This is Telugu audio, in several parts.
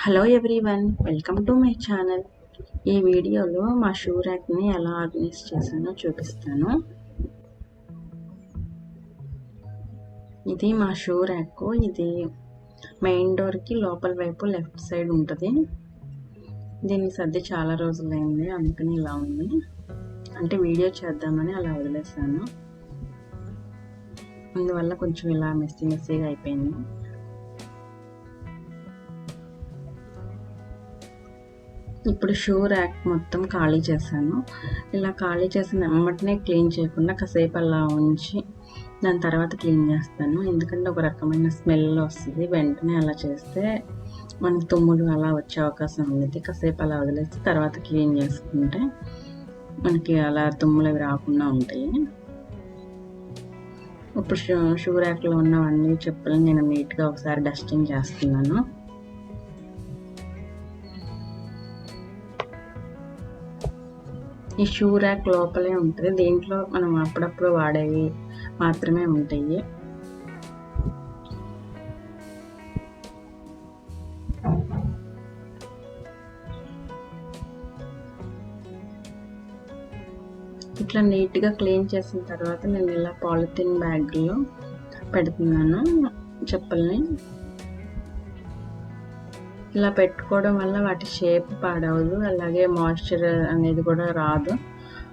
Hello everyone, welcome to my channel. ఈ వీడియోలో మా షూ ర్యాక్ని ఎలా ఆర్గనైజ్ చేశానో చూపిస్తాను. ఇది మా షూ ర్యాక్. ఇది మెయిన్ డోర్కి లోపల వైపు లెఫ్ట్ సైడ్ ఉంటుంది. దీన్ని సర్ది చాలా రోజులైంది, అందుకని ఇలా ఉంది. అంటే వీడియో చేద్దామని అలా వదిలేసాను, అందువల్ల కొంచెం ఇలా మెస్సీగా అయిపోయింది. ఇప్పుడు షూ ర్యాక్ మొత్తం ఖాళీ చేశాను. ఇలా ఖాళీ చేసిన వెంటనే క్లీన్ చేయకుండా కాసేపు అలా ఉంచి దాని తర్వాత క్లీన్ చేస్తాను. ఎందుకంటే ఒక రకమైన స్మెల్ వస్తుంది. వెంటనే అలా చేస్తే మనకి తుమ్ములు అలా వచ్చే అవకాశం ఉంది. కాసేపు అలా వదిలేసి తర్వాత క్లీన్ చేసుకుంటే మనకి అలా తుమ్ములు అవి రాకుండా ఉంటాయి. ఇప్పుడు షూ ర్యాక్లో ఉన్నవన్నీ చెప్పులు నేను నీట్గా ఒకసారి డస్టింగ్ చేస్తున్నాను. ఈ షూ ర్యాక్ లోపలే ఉంటుంది. దీంట్లో మనం అప్పుడప్పుడు వాడేవి మాత్రమే ఉంటాయి. ఇట్లా నీట్గా క్లీన్ చేసిన తర్వాత నేను ఇలా పాలిథిన్ బ్యాగ్లో పెడుతున్నాను చెప్పుల్ని. ఇలా పెట్టుకోవడం వల్ల వాటి షేప్ పాడవదు, అలాగే మాయిశ్చర్ అనేది కూడా రాదు.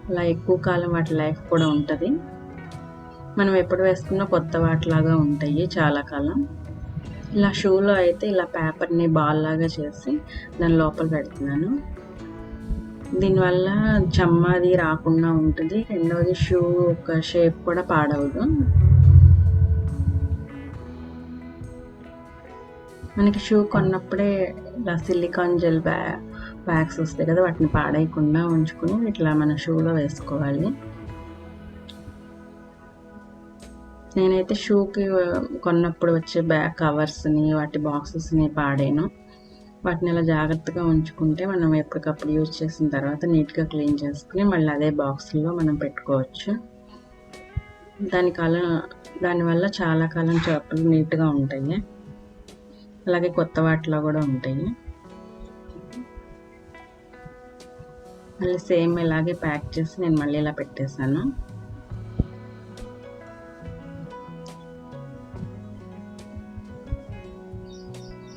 అలా ఎక్కువ కాలం వాటి లైఫ్ కూడా ఉంటుంది. మనం ఎప్పుడు వేసుకున్నా కొత్త వాటిలాగా ఉంటాయి చాలా కాలం. ఇలా షూలో అయితే ఇలా పేపర్ని బాల్ లాగా చేసి దాని లోపల పెడుతున్నాను. దీనివల్ల చెమ్మది రాకుండా ఉంటుంది. రెండవది షూ ఒక షేప్ కూడా పాడవదు. మనకి షూ కొన్నప్పుడే ఇలా సిలికాన్ జెల్ బ్యాగ్స్ వస్తాయి కదా, వాటిని పాడేయకుండా ఉంచుకుని ఇట్లా మన షూలో వేసుకోవాలి. నేనైతే షూకి కొన్నప్పుడు వచ్చే బ్యాగ్ కవర్స్ని వాటి బాక్సెస్ని పాడాను. వాటిని ఇలా జాగ్రత్తగా ఉంచుకుంటే మనం ఎప్పటికప్పుడు యూజ్ చేసిన తర్వాత నీట్గా క్లీన్ చేసుకుని మళ్ళీ అదే బాక్స్లో మనం పెట్టుకోవచ్చు. దానివల్ల చాలా కాలం చెప్పులు నీట్గా ఉంటాయి, అలాగే కొత్త వాటిలో కూడా ఉంటాయి. మళ్ళీ సేమ్ ఇలాగే ప్యాక్ చేసి నేను మళ్ళీ ఇలా పెట్టేశాను.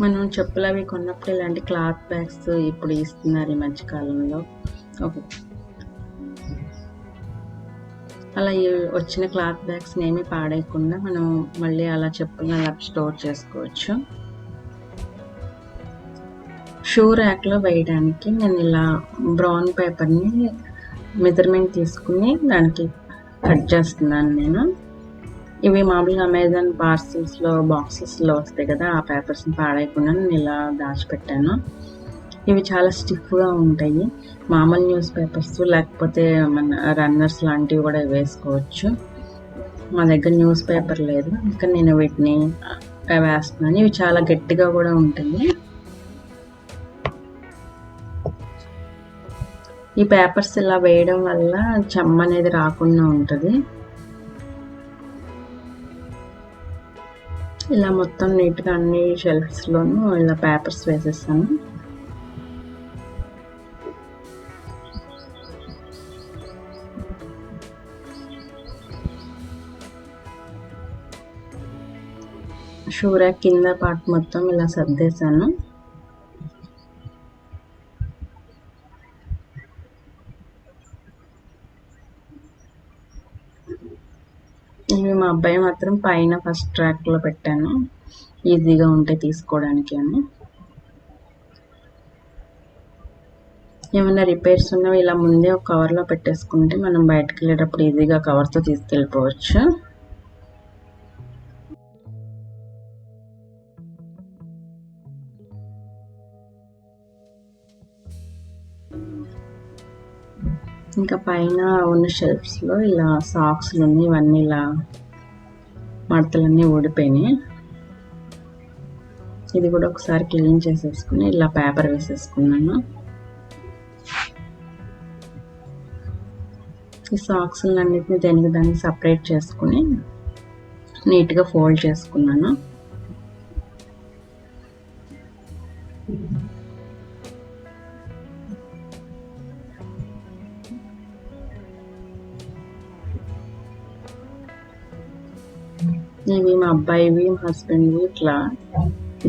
మనం చెప్పులు అవి కొన్నప్పుడు ఇలాంటి క్లాత్ బ్యాగ్స్ ఇప్పుడు ఇస్తున్నారు ఈ మధ్యకాలంలో. అలా వచ్చిన క్లాత్ బ్యాగ్స్ని ఏమీ పాడేయకుండా మనం మళ్ళీ అలా చెప్పుల్ని అలా స్టోర్ చేసుకోవచ్చు. షూ ర్యాక్లో వేయడానికి నేను ఇలా బ్రౌన్ పేపర్ని మెజర్మెంట్ తీసుకుని దానికి కట్ చేస్తున్నాను నేను. ఇవి మామూలుగా అమెజాన్ పార్సిల్స్లో బాక్సెస్లో వస్తాయి కదా, ఆ పేపర్స్ని పాడేయకుండా నేను ఇలా దాచిపెట్టాను. ఇవి చాలా స్టిఫ్గా ఉంటాయి. మామూలు న్యూస్ పేపర్స్ లేకపోతే మన రన్నర్స్ లాంటివి కూడా వేసుకోవచ్చు. మా దగ్గర న్యూస్ పేపర్ లేదు, ఇంకా నేను వీటిని వేస్తున్నాను. ఇవి చాలా గట్టిగా కూడా ఉంటుంది. ఈ పేపర్స్ ఇలా వేయడం వల్ల చెమ్మ అనేది రాకుండా ఉంటుంది. ఇలా మొత్తం నీట్గా అన్ని షెల్ఫ్స్లోనూ ఇలా పేపర్స్ వేసేస్తాను. షూ ర్యాక్ కింద పార్ట్ మొత్తం ఇలా సర్దేశాను. ఇవి మా అబ్బాయి మాత్రం పైన ఫస్ట్ ర్యాక్లో పెట్టాను, ఈజీగా ఉంటాయి తీసుకోవడానికి అని. ఏమైనా రిపేర్స్ ఉన్నవి ఇలా ముందే ఒక కవర్లో పెట్టేసుకుంటే మనం బయటకు వెళ్ళేటప్పుడు ఈజీగా కవర్తో తీసుకెళ్ళిపోవచ్చు. ఇంకా పైన ఉన్న షెల్ఫ్స్లో ఇలా సాక్స్లు ఉన్నాయి, ఇవన్నీ ఇలా మడతలన్నీ ఊడిపోయినాయి. ఇది కూడా ఒకసారి క్లీన్ చేసేసుకుని ఇలా పేపర్ వేసేసుకున్నాను. ఈ సాక్స్లన్నిటిని దానికి సపరేట్ చేసుకుని నీట్గా ఫోల్డ్ చేసుకున్నాను. ఇవి మా అబ్బాయివి, మా హస్బెండ్వి, ఇట్లా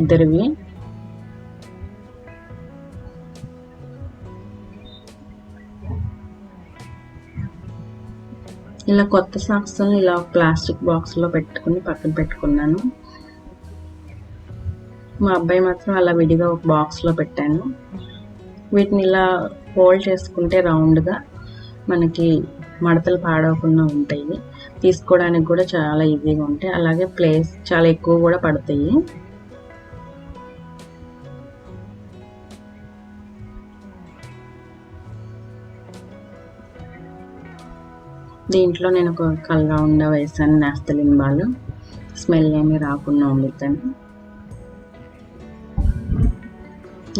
ఇద్దరివి. ఇలా కొత్త సాక్స్ ఇలా ప్లాస్టిక్ బాక్స్లో పెట్టుకుని పక్కన పెట్టుకున్నాను. మా అబ్బాయి మాత్రం అలా విడిగా ఒక బాక్స్లో పెట్టాను. వీటిని ఇలా ఫోల్డ్ చేసుకుంటే రౌండ్గా మనకి మడతలు పాడవకుండా ఉంటాయి. తీసుకోవడానికి కూడా చాలా ఈజీగా ఉంటాయి. అలాగే ప్లేస్ చాలా ఎక్కువ కూడా పడతాయి. దీంట్లో నేను ఒక కల్గా వేసాను నాఫ్తలిన్ బాల్, స్మెల్ ఏమీ రాకుండా ఉండుతాను.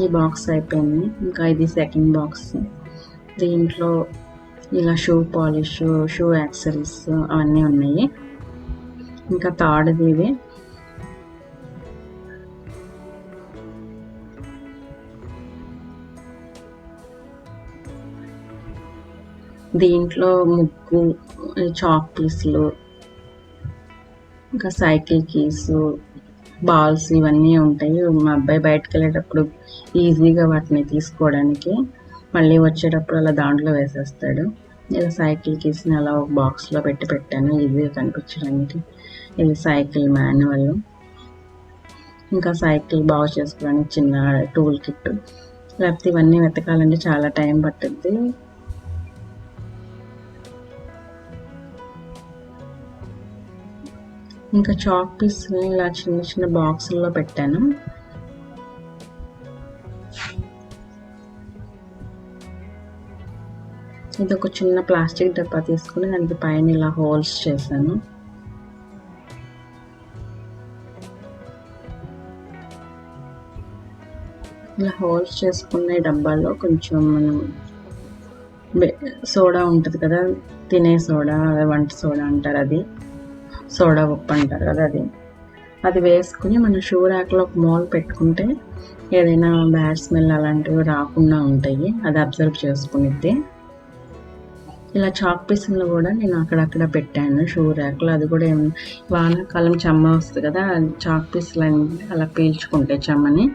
ఈ బాక్స్ అయిపోయింది. ఇంకా ఇది సెకండ్ బాక్స్. దీంట్లో ఇలా షూ పాలిష్, షూ యాక్సెసరీస్ అవన్నీ ఉన్నాయి. ఇంకా థర్డ్ది ఇది. దీంట్లో ముగ్గు, చాక్ పీస్లు, ఇంకా సైకిల్ కీస్, బాల్స్ ఇవన్నీ ఉంటాయి. మా అబ్బాయి బయటకు వెళ్ళేటప్పుడు ఈజీగా వాటిని తీసుకోవడానికి, మళ్ళీ వచ్చేటప్పుడు అలా దాంట్లో వేసేస్తాడు. ఇలా సైకిల్ కీస్ని అలా ఒక బాక్స్లో పెట్టాను ఈజీగా కనిపించడానికి. ఇది సైకిల్ మాన్యువల్, ఇంకా సైకిల్ బాగు చేసుకోవడానికి చిన్న టూల్ కిట్. లేకపోతే ఇవన్నీ వెతకాలంటే చాలా టైం పట్టుద్ది. ఇంకా చాక్ పీస్ని ఇలా చిన్న చిన్న బాక్సుల్లో పెట్టాను. ఇది ఒక చిన్న ప్లాస్టిక్ డబ్బా తీసుకుని దానికి పైన ఇలా హోల్స్ చేశాను. ఇలా హోల్స్ చేసుకున్న డబ్బాలో కొంచెం మనం సోడా ఉంటుంది కదా, తినే సోడా, వంట సోడా అంటారు, అది సోడా ఉప్పు అంటారు కదా, అది వేసుకుని మనం షూ ర్యాక్లో ఒక మూల పెట్టుకుంటే ఏదైనా బ్యాడ్ స్మెల్ అలాంటివి రాకుండా ఉంటాయి. అది అబ్జర్వ్ చేసుకునిద్ది. ఇలా చాక్ పీసులను కూడా నేను అక్కడక్కడ పెట్టాను షూ ర్యాక్లో. అది కూడా వానాకాలం చెమ్మ వస్తుంది కదా, చాక్ పీసులు అలా పీల్చుకుంటాయి చెమ్మని.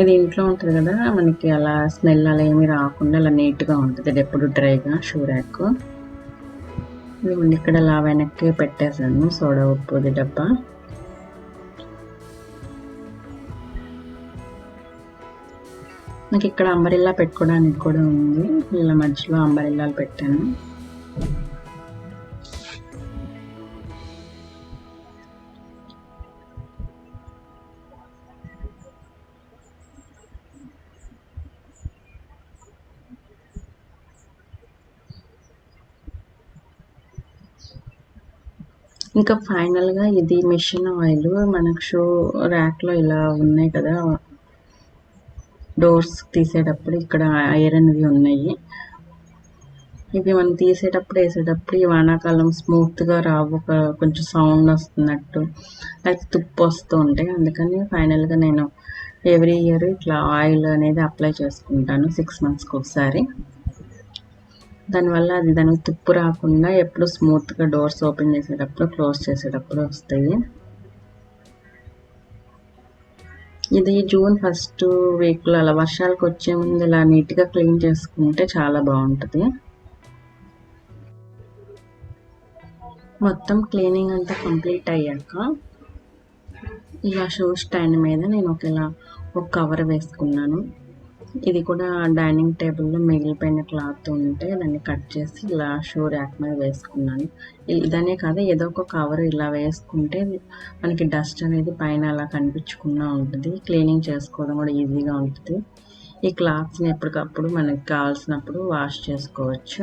ఇది ఇంట్లో ఉంటుంది కదా, మనకి అలా స్మెల్ అలా ఏమీ రాకుండా అలా నీట్గా ఉంటుంది ఎప్పుడు డ్రైగా షూ ర్యాక్. ఇక్కడ అలా వెనక్కి పెట్టేశాను సోడా ఉప్పుది డబ్బా. నాకు ఇక్కడ అంబరిల్లా పెట్టుకోవడానికి కూడా ఉంది. ఇలా మధ్యలో అంబరిల్లాలు పెట్టాను. ఇంకా ఫైనల్గా ఇది మిషన్ ఆయిల్. మనకు షూ ర్యాక్లో ఇలా ఉన్నాయి కదా, డోర్స్ తీసేటప్పుడు ఇక్కడ ఐరన్వి ఉన్నాయి. ఇవి మనం తీసేటప్పుడు వేసేటప్పుడు ఈ వానాకాలం స్మూత్గా రావు, కొంచెం సౌండ్ వస్తున్నట్టు, అయితే తుప్పు వస్తూ ఉంటాయి. అందుకని ఫైనల్గా నేను ఎవ్రీ ఇయర్ ఇట్లా ఆయిల్ అనేది అప్లై చేసుకుంటాను 6 monthsకి ఒకసారి. దానివల్ల అది దానికి తుప్పు రాకుండా ఎప్పుడు స్మూత్గా డోర్స్ ఓపెన్ చేసేటప్పుడు, క్లోజ్ చేసేటప్పుడు వస్తాయి. ఇది జూన్ 1st వీక్లో అలా వర్షాలకు వచ్చే ముందు ఇలా నీట్గా క్లీన్ చేసుకుంటే చాలా బాగుంటుంది. మొత్తం క్లీనింగ్ అంతా కంప్లీట్ అయ్యాక ఇలా షూ స్టాండ్ మీద నేను ఒక కవర్ వేసుకున్నాను. ఇది కూడా డైనింగ్ టేబుల్లో మిగిలిపోయిన క్లాత్ ఉంటే దాన్ని కట్ చేసి ఇలా షూ ర్యాక్ మీద వేసుకున్నాను. ఇదనే కాదు, ఏదో ఒక కవర్ ఇలా వేసుకుంటే మనకి డస్ట్ అనేది పైన అలా కనిపించకుండా ఉంటుంది. క్లీనింగ్ చేసుకోవడం కూడా ఈజీగా ఉంటుంది. ఈ క్లాత్స్ని ఎప్పటికప్పుడు మనకి కావాల్సినప్పుడు వాష్ చేసుకోవచ్చు.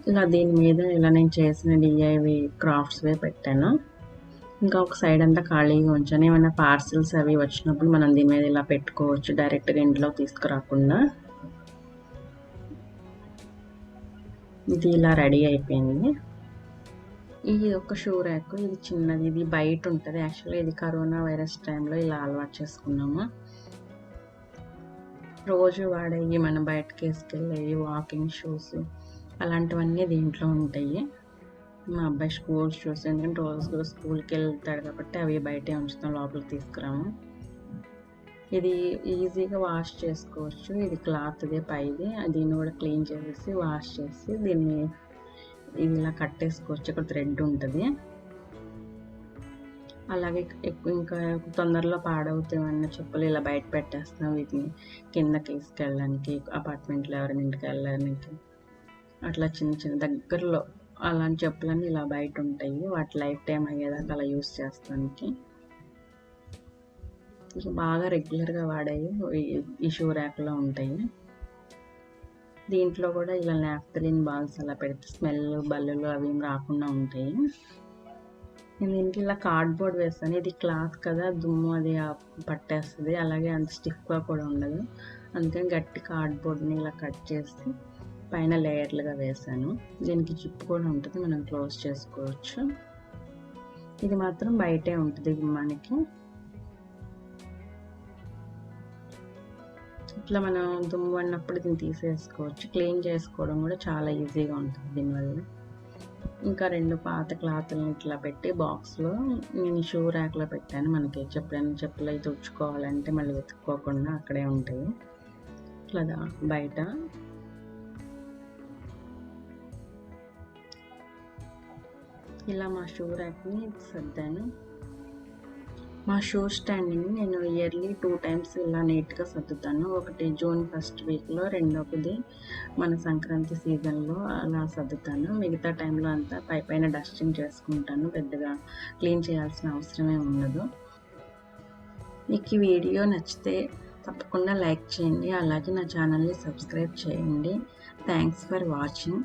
ఇలా దీని మీద ఇలా నేను చేసిన DIY క్రాఫ్ట్స్వే పెట్టాను. ఇంకా ఒక సైడ్ అంతా ఖాళీగా ఉంచాను. ఏమైనా పార్సిల్స్ అవి వచ్చినప్పుడు మనం దీని మీద ఇలా పెట్టుకోవచ్చు, డైరెక్ట్గా ఇంట్లో తీసుకురాకుండా. ఇది ఇలా రెడీ అయిపోయింది. ఇది ఒక షూ ర్యాక్, ఇది చిన్నది, ఇది బయట ఉంటుంది. యాక్చువల్గా ఇది కరోనా వైరస్ టైంలో ఇలా అలవాటు చేసుకున్నాము. రోజు వాడేవి, మనం బయటకి వేసుకెళ్ళేవి వాకింగ్ షూస్ అలాంటివన్నీ దీంట్లో ఉంటాయి. మా అబ్బాయి స్కూల్ షూస్, ఎందుకంటే రోజు స్కూల్కి వెళ్తాడు కాబట్టి అవి బయటే ఉంచుతాం, లోపలికి తీసుకురాము. ఇది ఈజీగా వాష్ చేసుకోవచ్చు. ఇది క్లాత్దే పైది, దీన్ని కూడా క్లీన్ చేసేసి వాష్ చేసి దీన్ని ఇది ఇలా కట్టేసుకోవచ్చు. ఇక్కడ థ్రెడ్ ఉంటుంది. అలాగే ఇంకా తొందరలో పాడవుతామన్న చెప్పులు ఇలా బయట పెట్టేస్తాం. వీటిని కిందకి తీసుకెళ్ళడానికి, అపార్ట్మెంట్లో ఎవరైనా ఇంటికి వెళ్ళడానికి, అట్లా చిన్న చిన్న దగ్గరలో అలాంటి చెప్పులన్నీ ఇలా బయట ఉంటాయి. వాటి లైఫ్ టైం అయ్యేదాకా అలా యూస్ చేస్తానికి. ఇక బాగా రెగ్యులర్గా వాడేవి ఈ షూ ర్యాక్లో ఉంటాయి. దీంట్లో కూడా ఇలా నాఫ్థలిన్ బాల్స్ అలా పెడితే స్మెల్, బల్లులు అవి రాకుండా ఉంటాయి. నేను దీనికి ఇలా కార్డ్బోర్డ్ వేస్తాను. ఇది క్లాత్ కదా, దుమ్ము అది పట్టేస్తుంది, అలాగే అంత స్టిఫ్గా కూడా ఉండదు. అందుకని గట్టి కార్డ్బోర్డ్ని ఇలా కట్ చేసి పైన లేయర్లుగా వేసాను. దీనికి జిప్ కూడా ఉంటుంది, మనం క్లోజ్ చేసుకోవచ్చు. ఇది మాత్రం బయటే ఉంటుంది మనకి. ఇట్లా మనం దుమ్ము అన్నప్పుడు దీన్ని తీసేసుకోవచ్చు. క్లీన్ చేసుకోవడం కూడా చాలా ఈజీగా ఉంటుంది దీనివల్ల. ఇంకా 2 పాత క్లాత్లను ఇట్లా పెట్టి బాక్స్లో నేను షూ ర్యాక్లో పెట్టాను. మనకి చెప్పులు అయితే తుడుచుకోవాలంటే మళ్ళీ వెతుక్కోకుండా అక్కడే ఉంటాయి. ఇట్లా బయట ఇలా మా షూ ర్యాక్ని సర్దాను. మా షూ స్టాండ్ని నేను ఇయర్లీ 2 టైమ్స్ ఇలా నీట్గా సర్దుతాను. ఒకటి జూన్ 1st వీక్లో, రెండోది మన సంక్రాంతి సీజన్లో అలా సర్దుతాను. మిగతా టైంలో అంతా పైన డస్టింగ్ చేసుకుంటాను. పెద్దగా క్లీన్ చేయాల్సిన అవసరమే ఉండదు. మీకు ఈ వీడియో నచ్చితే తప్పకుండా లైక్ చేయండి, అలాగే నా ఛానల్ని సబ్స్క్రైబ్ చేయండి. Thanks for watching.